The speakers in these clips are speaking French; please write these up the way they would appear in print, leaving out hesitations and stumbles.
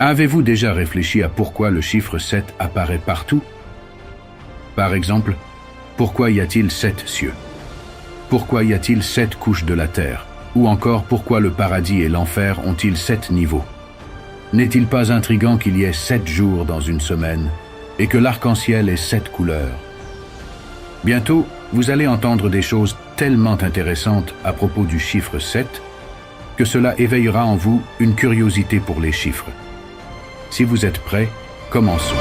Avez-vous déjà réfléchi à pourquoi le chiffre 7 apparaît partout? Par exemple, pourquoi y a-t-il 7 cieux? Pourquoi y a-t-il 7 couches de la terre? Ou encore, pourquoi le paradis et l'enfer ont-ils 7 niveaux? N'est-il pas intriguant qu'il y ait 7 jours dans une semaine et que l'arc-en-ciel ait 7 couleurs? Bientôt, vous allez entendre des choses tellement intéressantes à propos du chiffre 7 que cela éveillera en vous une curiosité pour les chiffres. Si vous êtes prêts, commençons.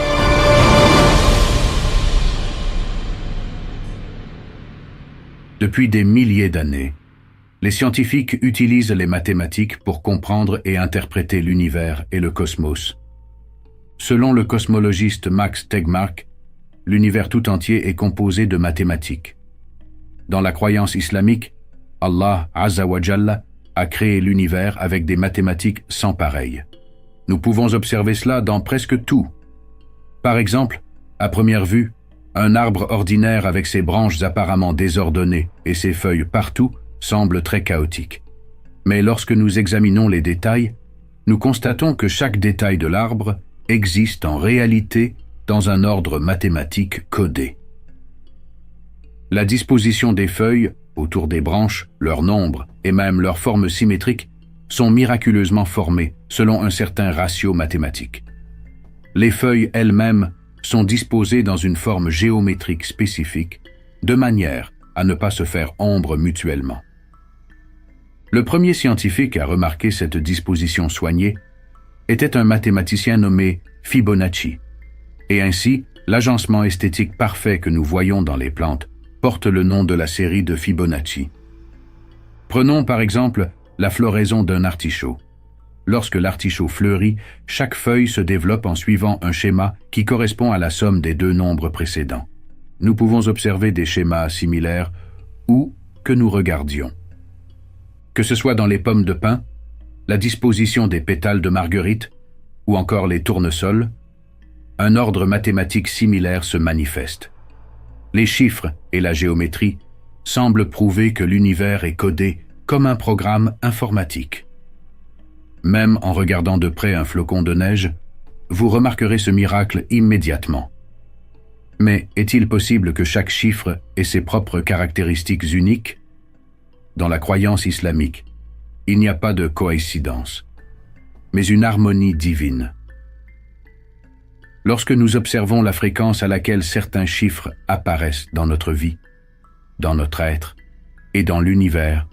Depuis des milliers d'années, les scientifiques utilisent les mathématiques pour comprendre et interpréter l'univers et le cosmos. Selon le cosmologiste Max Tegmark, l'univers tout entier est composé de mathématiques. Dans la croyance islamique, Allah Azza wa Jalla a créé l'univers avec des mathématiques sans pareil. Nous pouvons observer cela dans presque tout. Par exemple, à première vue, un arbre ordinaire avec ses branches apparemment désordonnées et ses feuilles partout semble très chaotique. Mais lorsque nous examinons les détails, nous constatons que chaque détail de l'arbre existe en réalité dans un ordre mathématique codé. La disposition des feuilles, autour des branches, leur nombre et même leur forme symétrique sont miraculeusement formées selon un certain ratio mathématique. Les feuilles elles-mêmes sont disposées dans une forme géométrique spécifique, de manière à ne pas se faire ombre mutuellement. Le premier scientifique à remarquer cette disposition soignée était un mathématicien nommé Fibonacci, et ainsi l'agencement esthétique parfait que nous voyons dans les plantes porte le nom de la série de Fibonacci. Prenons par exemple la floraison d'un artichaut. Lorsque l'artichaut fleurit, chaque feuille se développe en suivant un schéma qui correspond à la somme des deux nombres précédents. Nous pouvons observer des schémas similaires où que nous regardions. Que ce soit dans les pommes de pin, la disposition des pétales de marguerite ou encore les tournesols, un ordre mathématique similaire se manifeste. Les chiffres et la géométrie semblent prouver que l'univers est codé comme un programme informatique. Même en regardant de près un flocon de neige, vous remarquerez ce miracle immédiatement. Mais est-il possible que chaque chiffre ait ses propres caractéristiques uniques? Dans la croyance islamique, il n'y a pas de coïncidence, mais une harmonie divine. Lorsque nous observons la fréquence à laquelle certains chiffres apparaissent dans notre vie, dans notre être et dans l'univers,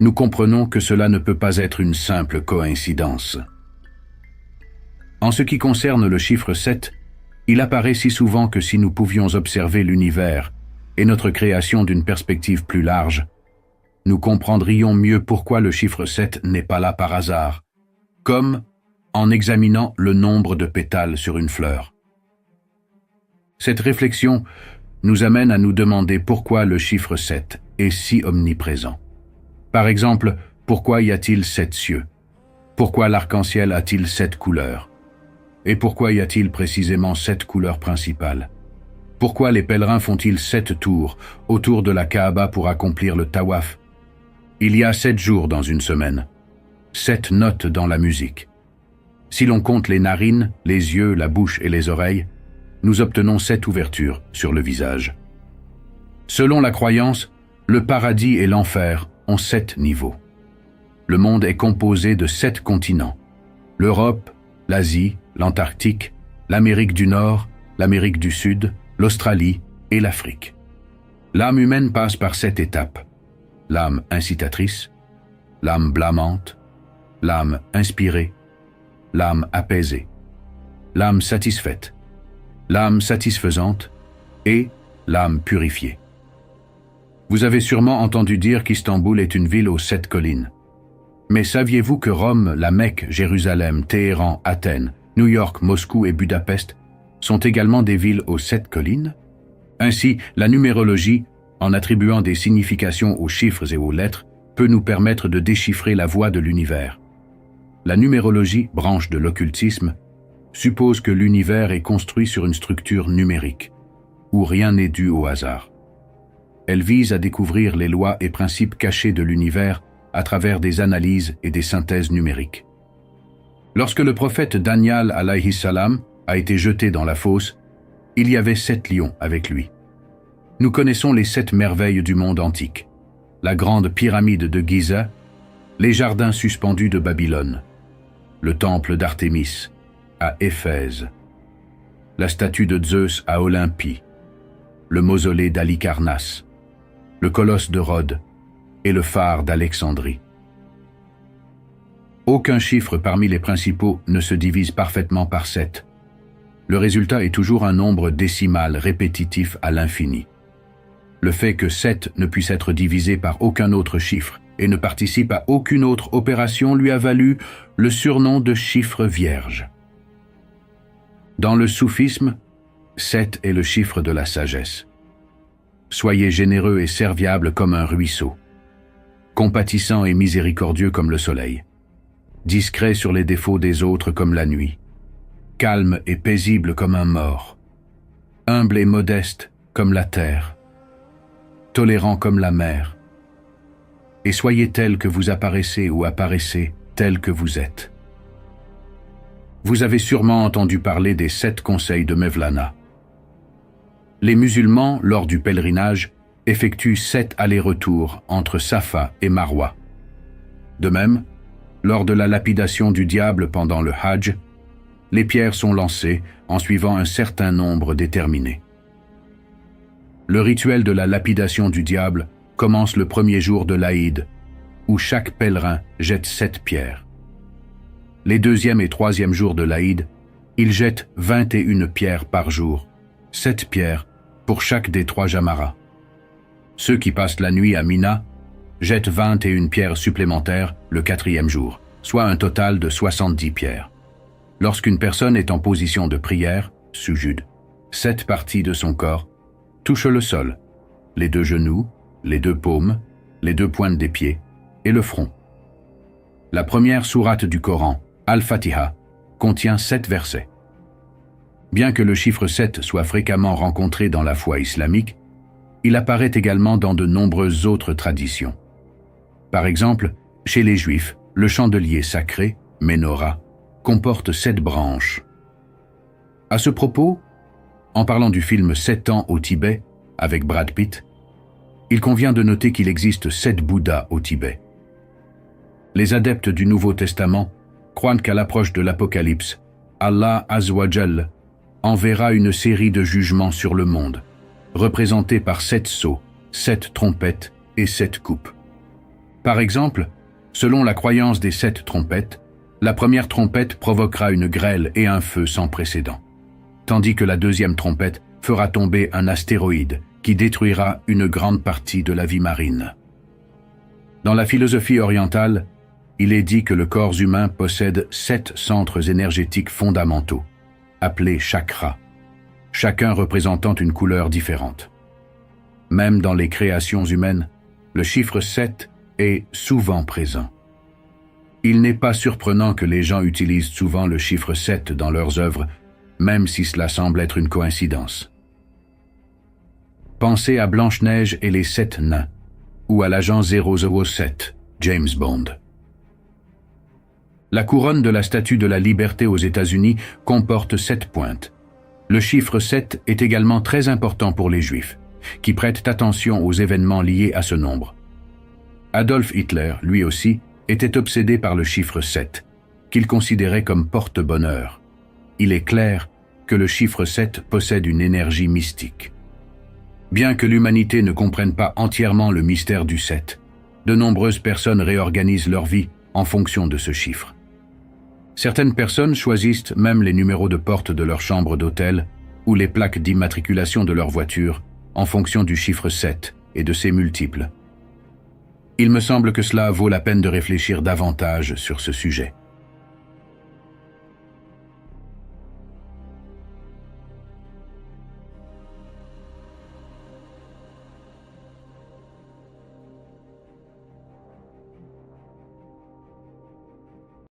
nous comprenons que cela ne peut pas être une simple coïncidence. En ce qui concerne le chiffre 7, il apparaît si souvent que si nous pouvions observer l'univers et notre création d'une perspective plus large, nous comprendrions mieux pourquoi le chiffre 7 n'est pas là par hasard, comme en examinant le nombre de pétales sur une fleur. Cette réflexion nous amène à nous demander pourquoi le chiffre 7 est si omniprésent. Par exemple, pourquoi y a-t-il 7 cieux? Pourquoi l'arc-en-ciel a-t-il 7 couleurs? Et pourquoi y a-t-il précisément 7 couleurs principales? Pourquoi les pèlerins font-ils 7 tours autour de la Kaaba pour accomplir le tawaf? Il y a 7 jours dans une semaine, 7 notes dans la musique. Si l'on compte les narines, les yeux, la bouche et les oreilles, nous obtenons 7 ouvertures sur le visage. Selon la croyance, le paradis et l'enfer ont 7 niveaux. Le monde est composé de 7 continents: l'Europe, l'Asie, l'Antarctique, l'Amérique du Nord, l'Amérique du Sud, l'Australie et l'Afrique. L'âme humaine passe par 7 étapes: l'âme incitatrice, l'âme blâmante, l'âme inspirée, l'âme apaisée, l'âme satisfaite, l'âme satisfaisante et l'âme purifiée. Vous avez sûrement entendu dire qu'Istanbul est une ville aux 7 collines. Mais saviez-vous que Rome, la Mecque, Jérusalem, Téhéran, Athènes, New York, Moscou et Budapest sont également des villes aux 7 collines? Ainsi, la numérologie, en attribuant des significations aux chiffres et aux lettres, peut nous permettre de déchiffrer la voie de l'univers. La numérologie, branche de l'occultisme, suppose que l'univers est construit sur une structure numérique, où rien n'est dû au hasard. Elle vise à découvrir les lois et principes cachés de l'univers à travers des analyses et des synthèses numériques. Lorsque le prophète Daniel alayhi salam a été jeté dans la fosse, il y avait 7 lions avec lui. Nous connaissons les 7 merveilles du monde antique: la grande pyramide de Giza, les jardins suspendus de Babylone, le temple d'Artémis à Éphèse, la statue de Zeus à Olympie, le mausolée d'Halicarnasse, le colosse de Rhodes et le phare d'Alexandrie. Aucun chiffre parmi les principaux ne se divise parfaitement par 7. Le résultat est toujours un nombre décimal répétitif à l'infini. Le fait que 7 ne puisse être divisé par aucun autre chiffre et ne participe à aucune autre opération lui a valu le surnom de chiffre vierge. Dans le soufisme, 7 est le chiffre de la sagesse. Soyez généreux et serviable comme un ruisseau, compatissant et miséricordieux comme le soleil, discret sur les défauts des autres comme la nuit, calme et paisible comme un mort, humble et modeste comme la terre, tolérant comme la mer, et soyez tel que vous apparaissez ou apparaissez tel que vous êtes. Vous avez sûrement entendu parler des 7 conseils de Mevlana. Les musulmans, lors du pèlerinage, effectuent 7 allers-retours entre Safa et Marwa. De même, lors de la lapidation du diable pendant le Hajj, les pierres sont lancées en suivant un certain nombre déterminé. Le rituel de la lapidation du diable commence le premier jour de l'Aïd, où chaque pèlerin jette 7 pierres. Les 2e et 3e jours de l'Aïd, il jette 21 pierres par jour, 7 pierres pour chaque des 3 jamaras. Ceux qui passent la nuit à Mina jettent 21 pierres supplémentaires le 4e jour, soit un total de 70 pierres. Lorsqu'une personne est en position de prière, sujud, 7 parties de son corps touchent le sol, les 2 genoux, les 2 paumes, les 2 pointes des pieds et le front. La première sourate du Coran, Al-Fatiha, contient 7 versets. Bien que le chiffre 7 soit fréquemment rencontré dans la foi islamique, il apparaît également dans de nombreuses autres traditions. Par exemple, chez les Juifs, le chandelier sacré, Menorah, comporte 7 branches. À ce propos, en parlant du film 7 ans au Tibet, avec Brad Pitt, il convient de noter qu'il existe 7 Bouddhas au Tibet. Les adeptes du Nouveau Testament croient qu'à l'approche de l'Apocalypse, Allah Azza-wa-Jal enverra une série de jugements sur le monde, représentés par 7 sceaux, 7 trompettes et 7 coupes. Par exemple, selon la croyance des 7 trompettes, la première trompette provoquera une grêle et un feu sans précédent, tandis que la 2e trompette fera tomber un astéroïde qui détruira une grande partie de la vie marine. Dans la philosophie orientale, il est dit que le corps humain possède 7 centres énergétiques fondamentaux, appelés chakras, chacun représentant une couleur différente. Même dans les créations humaines, le chiffre 7 est souvent présent. Il n'est pas surprenant que les gens utilisent souvent le chiffre 7 dans leurs œuvres, même si cela semble être une coïncidence. Pensez à Blanche-Neige et les 7 nains, ou à l'agent 007, James Bond. La couronne de la Statue de la Liberté aux États-Unis comporte 7 pointes. Le chiffre 7 est également très important pour les Juifs, qui prêtent attention aux événements liés à ce nombre. Adolf Hitler, lui aussi, était obsédé par le chiffre 7, qu'il considérait comme porte-bonheur. Il est clair que le chiffre 7 possède une énergie mystique. Bien que l'humanité ne comprenne pas entièrement le mystère du 7, de nombreuses personnes réorganisent leur vie en fonction de ce chiffre. Certaines personnes choisissent même les numéros de porte de leur chambre d'hôtel ou les plaques d'immatriculation de leur voiture en fonction du chiffre 7 et de ses multiples. Il me semble que cela vaut la peine de réfléchir davantage sur ce sujet.